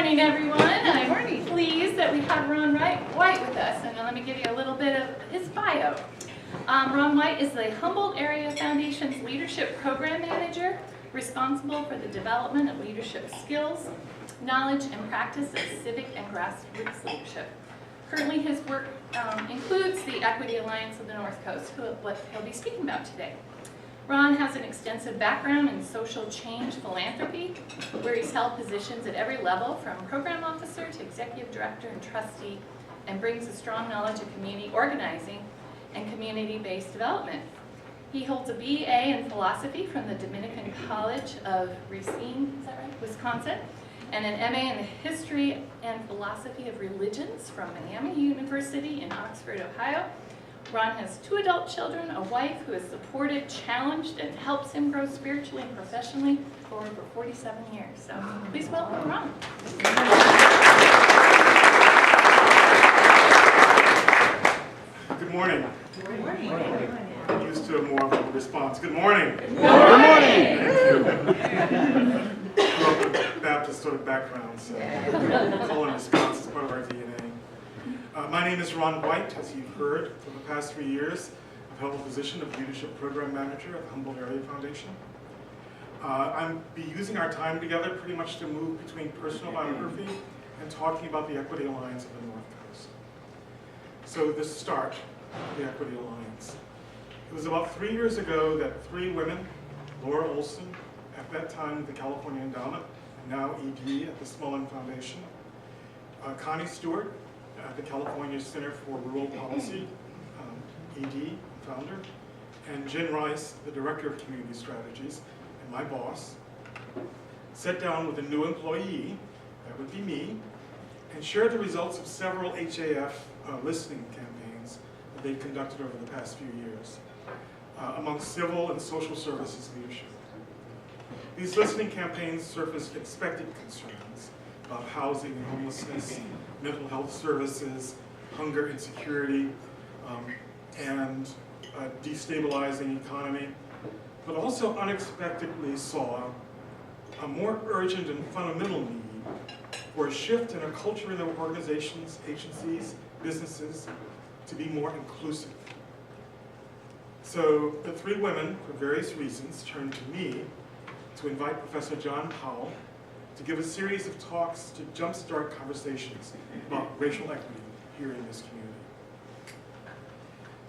morning, everyone. I'm pleased that we have Ron White with us, and let me give you a little bit of his bio. Ron White is the Humboldt Area Foundation's Leadership Program Manager, responsible for the development of leadership skills, knowledge, and practice of civic and grassroots leadership. Currently, his work includes the Equity Alliance of the North Coast, what he'll be speaking about today. Ron has an extensive background in social change philanthropy, where he's held positions at every level, from program officer to executive director and trustee, and brings a strong knowledge of community organizing and community-based development. He holds a BA in philosophy from the Dominican College of Racine, is that right, Wisconsin, and an MA in the history and philosophy of religions from Miami University in Oxford, Ohio. Ron has 2 adult children, a wife who has supported, challenged, and helps him grow spiritually and professionally for over 47 years. So please welcome Ron. Good morning. Good morning. I'm used to more of a response. Good morning. Good morning. Thank you. I grew up with a Baptist sort of background, so call and response is part of our DNA. My name is Ron White. As you've heard, for the past 3 years, I've held the position of Leadership Program Manager at the Humboldt Area Foundation. I'll be using our time together pretty much to move between personal biography and talking about the Equity Alliance of the North Coast. So the start of the Equity Alliance. It was about 3 years ago that 3 women, Laura Olson, at that time the California Endowment, and now ED at the Smullen Foundation, Connie Stewart, at the California Center for Rural Policy, ED, founder, and Jen Rice, the Director of Community Strategies, and my boss, sat down with a new employee, that would be me, and shared the results of several HAF listening campaigns that they've conducted over the past few years among civil and social services leadership. These listening campaigns surfaced expected concerns about housing and homelessness, mental health services, hunger and security, and a destabilizing economy, but also unexpectedly saw a more urgent and fundamental need for a shift in a culture in their organizations, agencies, businesses, to be more inclusive. So the 3 women, for various reasons, turned to me to invite Professor John Powell to give a series of talks to jumpstart conversations about racial equity here in this community.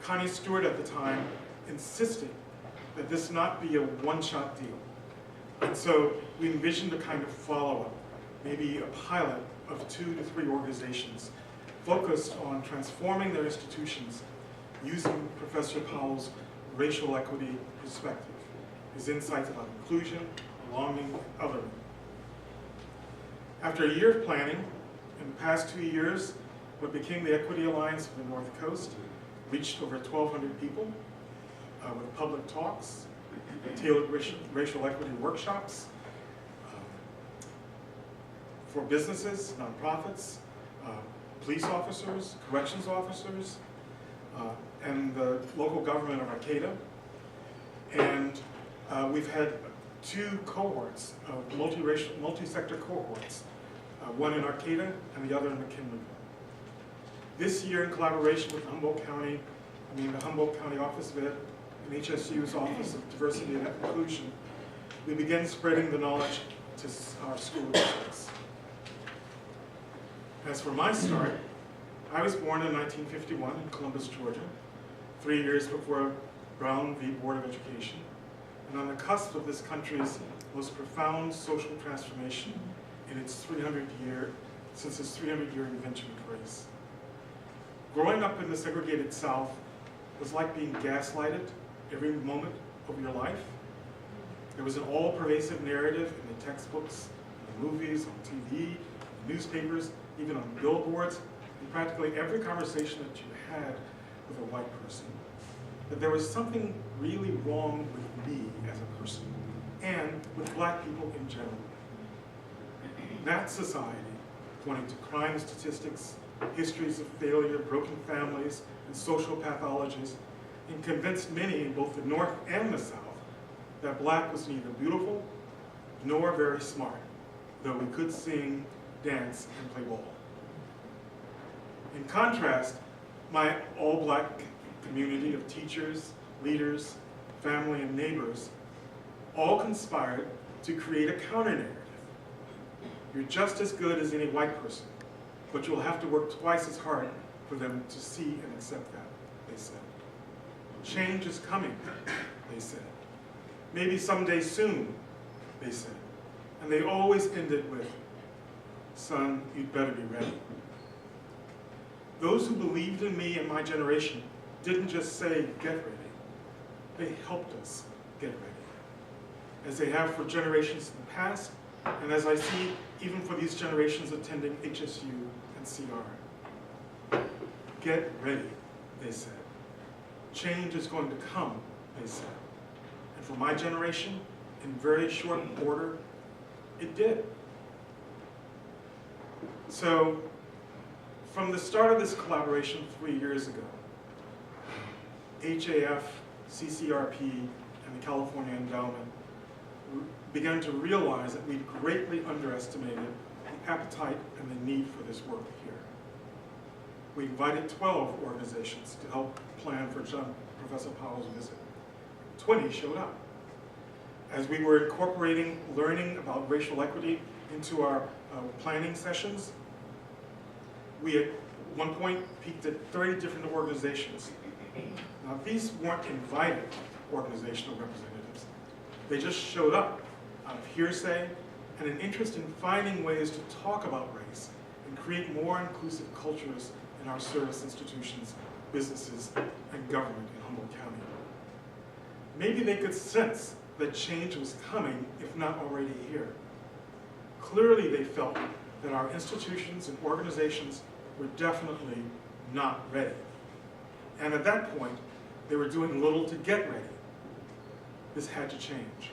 Connie Stewart at the time insisted that this not be a one-shot deal. And so we envisioned a kind of follow-up, maybe a pilot of 2 to 3 organizations focused on transforming their institutions using Professor Powell's racial equity perspective, his insights about inclusion, belonging, and othering. After a year of planning, in the past 2 years, what became the Equity Alliance of the North Coast reached over 1,200 people with public talks, tailored racial equity workshops for businesses, nonprofits, police officers, corrections officers, and the local government of Arcata. And we've had 2 cohorts of multi-sector cohorts, one in Arcata and the other in McKinley. This year, in collaboration with the Humboldt County Office of Ed and HSU's Office of Diversity and Inclusion, we began spreading the knowledge to our school districts. As for my start, I was born in 1951 in Columbus, Georgia, 3 years before Brown v. Board of Education, and on the cusp of this country's most profound social transformation in its 300-year invention of race. Growing up in the segregated South was like being gaslighted every moment of your life. There was an all-pervasive narrative in the textbooks, in the movies, on TV, newspapers, even on billboards, in practically every conversation that you had with a white person, that there was something really wrong with me as a person, and with black people in general. That society, pointing to crime statistics, histories of failure, broken families, and social pathologies, and convinced many in both the North and the South that black was neither beautiful nor very smart, though we could sing, dance, and play ball. In contrast, my all-black community of teachers, leaders, family, and neighbors all conspired to create a counter-narrative. You're just as good as any white person, but you'll have to work twice as hard for them to see and accept that, they said. Change is coming, they said. Maybe someday soon, they said. And they always ended with, son, you'd better be ready. Those who believed in me and my generation didn't just say, get ready. They helped us get ready, as they have for generations in the past, and as I see even for these generations attending HSU and CR. Get ready, they said. Change is going to come, they said. And for my generation, in very short order, it did. So, from the start of this collaboration 3 years ago, HAF, CCRP, and the California Endowment began to realize that we'd greatly underestimated the appetite and the need for this work here. We invited 12 organizations to help plan for Professor Powell's visit. 20 showed up. As we were incorporating learning about racial equity into our planning sessions, we at one point peaked at 30 different organizations. Now, these weren't invited organizational representatives. They just showed up out of hearsay and an interest in finding ways to talk about race and create more inclusive cultures in our service institutions, businesses, and government in Humboldt County. Maybe they could sense that change was coming, if not already here. Clearly they felt that our institutions and organizations were definitely not ready. And at that point, they were doing little to get ready. This had to change.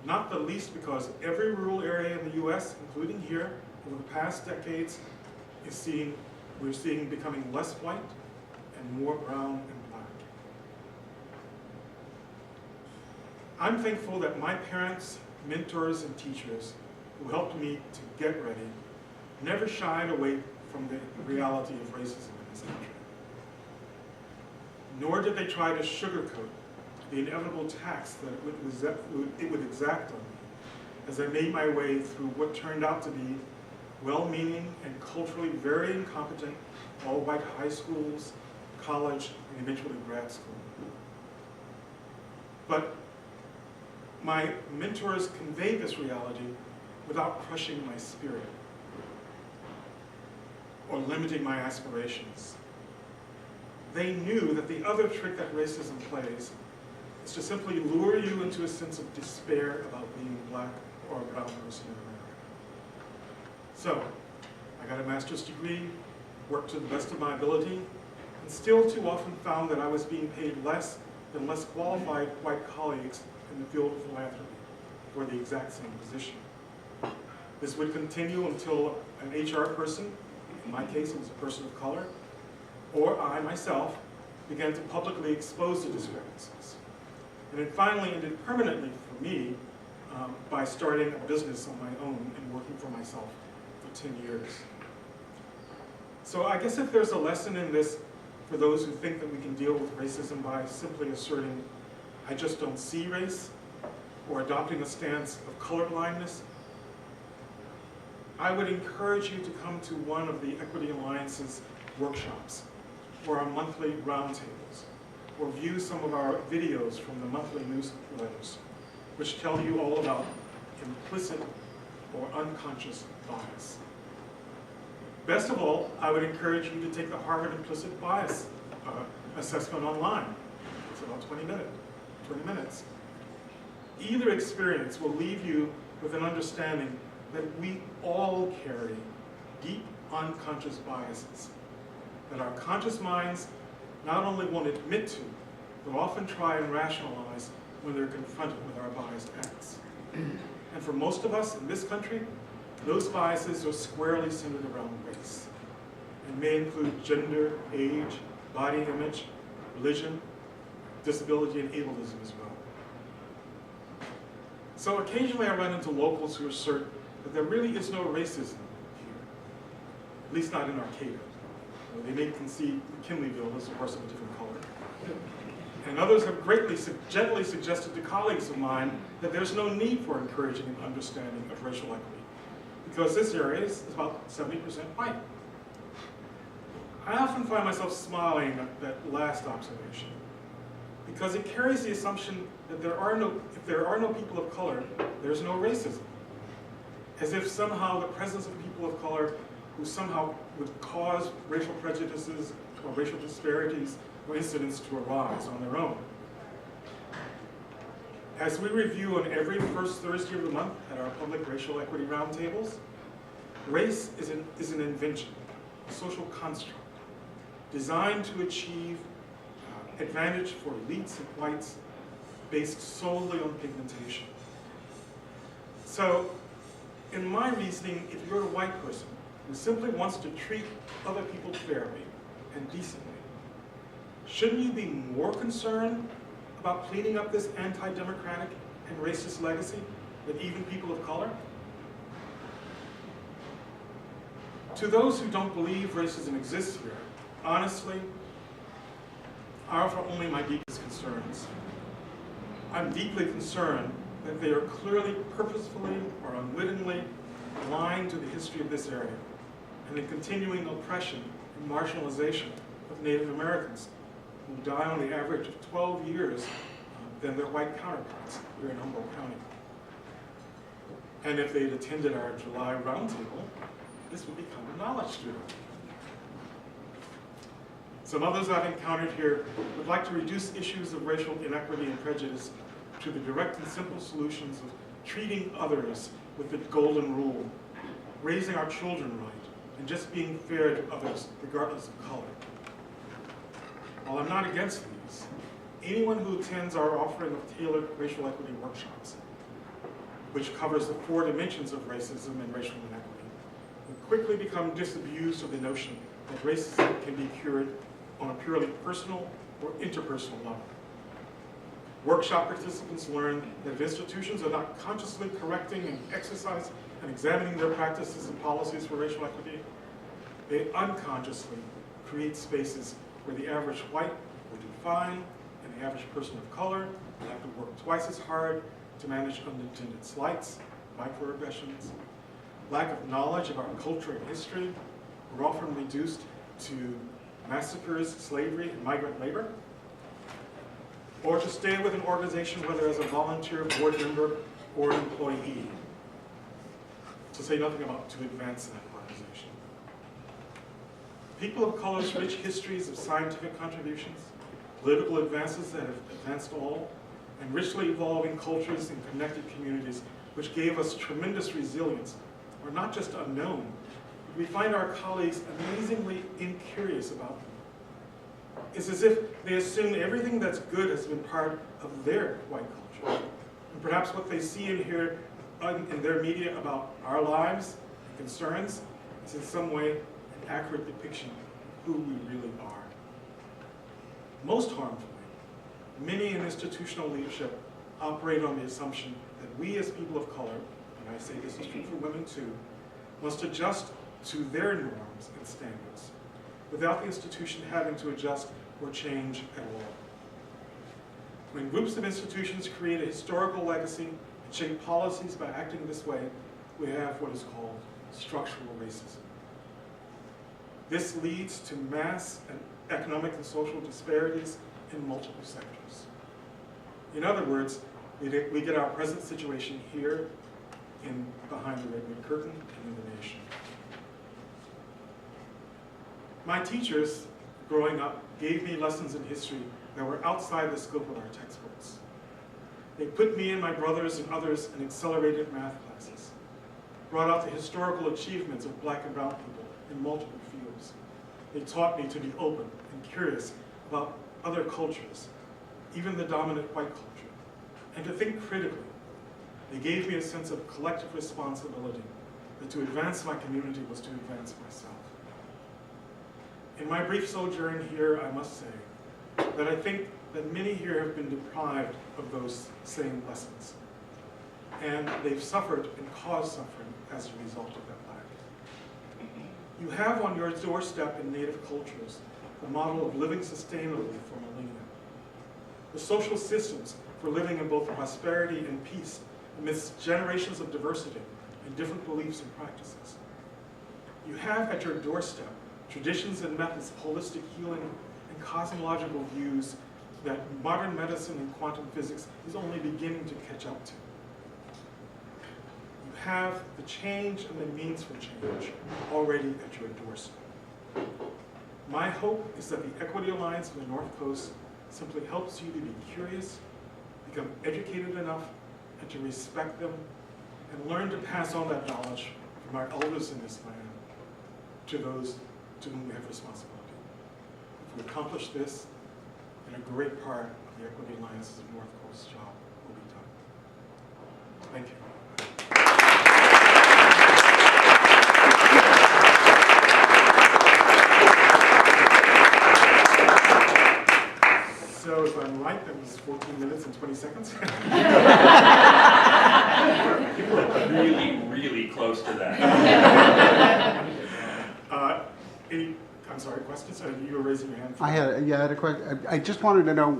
Not the least because every rural area in the US, including here, over the past decades, we're seeing becoming less white and more brown and black. I'm thankful that my parents, mentors, and teachers who helped me to get ready never shied away from the reality of racism in this country. Nor did they try to sugarcoat the inevitable tax that it would exact on me as I made my way through what turned out to be well-meaning and culturally very incompetent all-white high schools, college, and eventually grad school. But my mentors conveyed this reality without crushing my spirit or limiting my aspirations. They knew that the other trick that racism plays is to simply lure you into a sense of despair about being black or a brown person in America. So, I got a master's degree, worked to the best of my ability, and still too often found that I was being paid less than less qualified white colleagues in the field of philanthropy for the exact same position. This would continue until an HR person, in my case it was a person of color, or I myself began to publicly expose the discrepancies. And it finally ended permanently for me by starting a business on my own and working for myself for 10 years. So I guess if there's a lesson in this for those who think that we can deal with racism by simply asserting, I just don't see race, or adopting a stance of colorblindness, I would encourage you to come to one of the Equity Alliance's workshops, or our monthly roundtables, or view some of our videos from the monthly newsletters, which tell you all about implicit or unconscious bias. Best of all, I would encourage you to take the Harvard Implicit Bias assessment online. It's about 20 minutes. Either experience will leave you with an understanding that we all carry deep unconscious biases that our conscious minds not only won't admit to, but often try and rationalize when they're confronted with our biased acts. And for most of us in this country, those biases are squarely centered around race and may include gender, age, body image, religion, disability, and ableism as well. So occasionally I run into locals who assert that there really is no racism at least not in Arcata. They may concede McKinleyville is a horse of a different color. And others have gently suggested to colleagues of mine that there's no need for encouraging an understanding of racial equity, because this area is about 70% white. I often find myself smiling at that last observation, because it carries the assumption that if there are no people of color, there's no racism. As if somehow the presence of people of color who somehow would cause racial prejudices or racial disparities or incidents to arise on their own. As we review on every first Thursday of the month at our public racial equity roundtables, race is an invention, a social construct, designed to achieve advantage for elites and whites based solely on pigmentation. So, in my reasoning, if you're a white person who simply wants to treat other people fairly and decently, shouldn't you be more concerned about cleaning up this anti-democratic and racist legacy than even people of color? To those who don't believe racism exists here, honestly, I offer only my deepest concerns. I'm deeply concerned that they are clearly, purposefully, or unwittingly blind to the history of this area and the continuing oppression and marginalization of Native Americans, who die on the average of 12 years than their white counterparts here in Humboldt County. And if they'd attended our July roundtable, this would be common knowledge to them. Some others I've encountered here would like to reduce issues of racial inequity and prejudice to the direct and simple solutions of treating others with the golden rule, raising our children right, and just being fair to others regardless of color. While I'm not against these, anyone who attends our offering of tailored racial equity workshops, which covers the 4 dimensions of racism and racial inequity, will quickly become disabused of the notion that racism can be cured on a purely personal or interpersonal level. Workshop participants learn that if institutions are not consciously correcting and exercising and examining their practices and policies for racial equity, they unconsciously create spaces where the average white will do fine and the average person of color will have to work twice as hard to manage unintended slights, microaggressions, lack of knowledge of our culture and history. We're often reduced to massacres, slavery, and migrant labor, or to stay with an organization whether as a volunteer, board member, or an employee, to say nothing about to advance that organization. People of color's rich histories of scientific contributions, political advances that have advanced all, and richly evolving cultures and connected communities which gave us tremendous resilience are not just unknown, we find our colleagues amazingly incurious about them. It's as if they assume everything that's good has been part of their white culture. And perhaps what they see and hear in their media about our lives and concerns is in some way an accurate depiction of who we really are. Most harmfully, many in institutional leadership operate on the assumption that we as people of color, and I say this is true for women too, must adjust to their norms and standards, without the institution having to adjust or change at all. When groups of institutions create a historical legacy and shape policies by acting this way, we have what is called structural racism. This leads to mass and economic and social disparities in multiple sectors. In other words, we get our present situation here behind the red curtain and in the nation. My teachers, growing up, gave me lessons in history that were outside the scope of our textbooks. They put me and my brothers and others in accelerated math classes, brought out the historical achievements of black and brown people in multiple fields. They taught me to be open and curious about other cultures, even the dominant white culture, and to think critically. They gave me a sense of collective responsibility, that to advance my community was to advance myself. In my brief sojourn here, I must say that I think that many here have been deprived of those same lessons. And they've suffered and caused suffering as a result of that lack. You have on your doorstep in Native cultures the model of living sustainably for millennia, the social systems for living in both prosperity and peace amidst generations of diversity and different beliefs and practices. You have at your doorstep traditions and methods of holistic healing and cosmological views that modern medicine and quantum physics is only beginning to catch up to. You have the change and the means for change already at your doorstep. My hope is that the Equity Alliance of the North Coast simply helps you to be curious, become educated enough, and to respect them, and learn to pass on that knowledge from our elders in this land to those to whom we have responsibility. If we accomplish this, then a great part of the Equity Alliance's North Coast job will be done. Thank you. So if I'm right, that was 14 minutes and 20 seconds. You were really, really close to that. I'm sorry, questions? You were raising your hand. I had a question. I just wanted to know,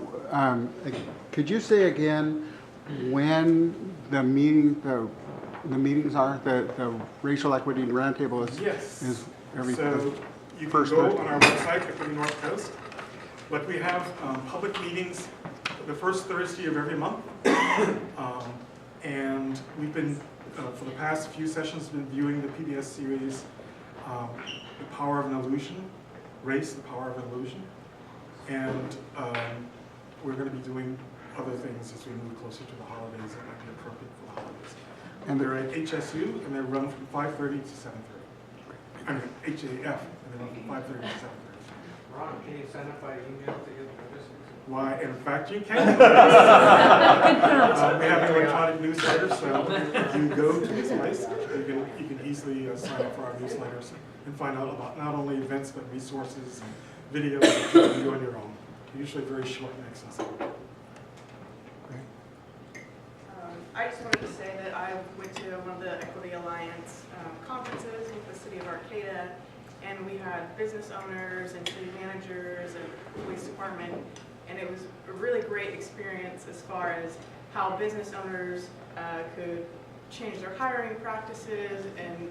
could you say again when the meetings are? The racial equity roundtable is yes. Is every so you can go on our website, Equity North Coast. But we have public meetings the first Thursday of every month, and we've been for the past few sessions been viewing the PBS series, The Power of an Illusion. Race, the Power of Illusion, and we're going to be doing other things as we move closer to the holidays that might be appropriate for the holidays. And they're at HSU, and they run from 5:30 to 7:30. I mean, HAF, and they run from 5:30 to 7:30. Ron, can you send it by email to get notices? Why, in fact, you can. We have an electronic newsletter, so you go to this place, you can easily sign up for our newsletters and find out about not only events, but resources and videos that you can do on your own. They're usually very short and accessible. I just wanted to say that I went to one of the Equity Alliance conferences with the city of Arcata, and we had business owners and city managers and police department, and it was a really great experience as far as how business owners could change their hiring practices and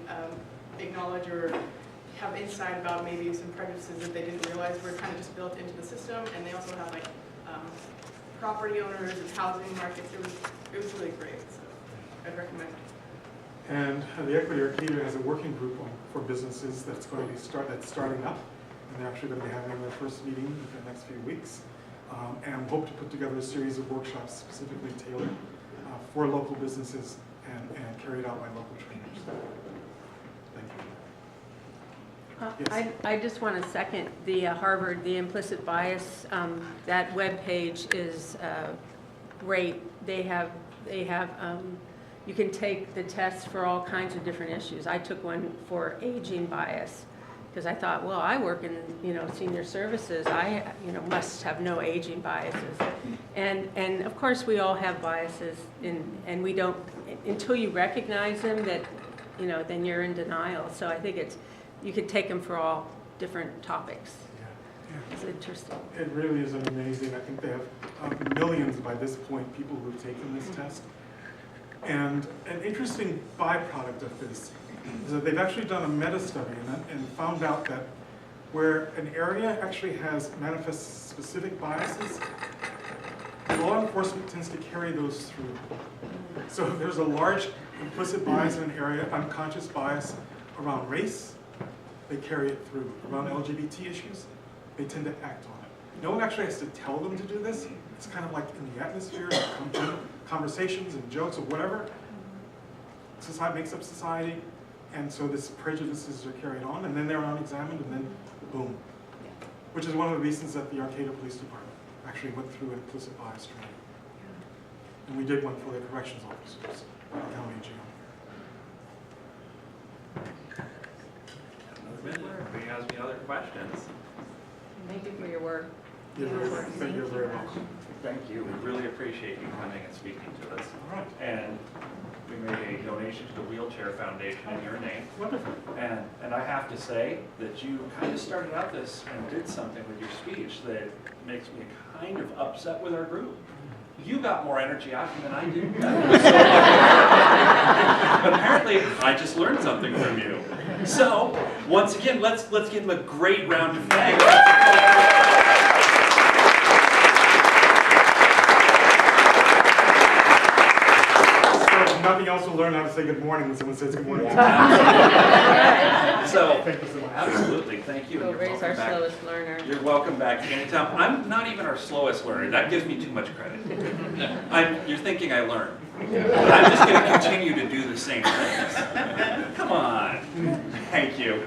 acknowledge or have insight about maybe some prejudices that they didn't realize were kind of just built into the system. And they also have like property owners and housing markets. It was really great, so I'd recommend it. And the Equity Arcata has a working group for businesses that's going to be starting up, and they're actually going to be having their first meeting in the next few weeks, and hope to put together a series of workshops specifically tailored for local businesses and carried out by local trainers. Thank you. Yes. I just want to second the Harvard, the implicit bias. That web page is great. They have. You can take the test for all kinds of different issues. I took one for aging bias because I thought, well, I work in senior services. I must have no aging biases, and of course we all have biases, and we don't until you recognize them. That then you're in denial. So I think you could take them for all different topics. Yeah. It's interesting. It really is amazing. I think they have millions by this point people who have taken this test. And an interesting byproduct of this is that they've actually done a meta-study and found out that where an area actually has manifest specific biases, law enforcement tends to carry those through. So if there's a large implicit bias in an area, unconscious bias around race, they carry it through. Around LGBT issues, they tend to act on it. No one actually has to tell them to do this. It's kind of like in the atmosphere, conversations and jokes or whatever. Society makes up society, and so these prejudices are carried on, and then they're examined, and then boom. Which is one of the reasons that the Arcata Police Department actually went through implicit bias training. And we did one for the corrections officers at the county jail. Anybody has any other questions? Thank you for your work. You're very welcome. Thank you. We really appreciate you coming and speaking to us. All right. And we made a donation to the Wheelchair Foundation in your name. Wonderful. And I have to say that you kind of started out this and did something with your speech that makes me kind of upset with our group. You got more energy out of me than I did. Apparently, I just learned something from you. So, once again, let's give him a great round of thanks. If nothing else, we'll learn how to say good morning when someone says good morning. So, Thank you so much. absolutely, thank you. We'll You're raise our welcome back. slowest learner. You're welcome back anytime. I'm not even our slowest learner. That gives me too much credit. You're thinking I learn. But I'm just going to continue to do the same things. Come on. Thank you.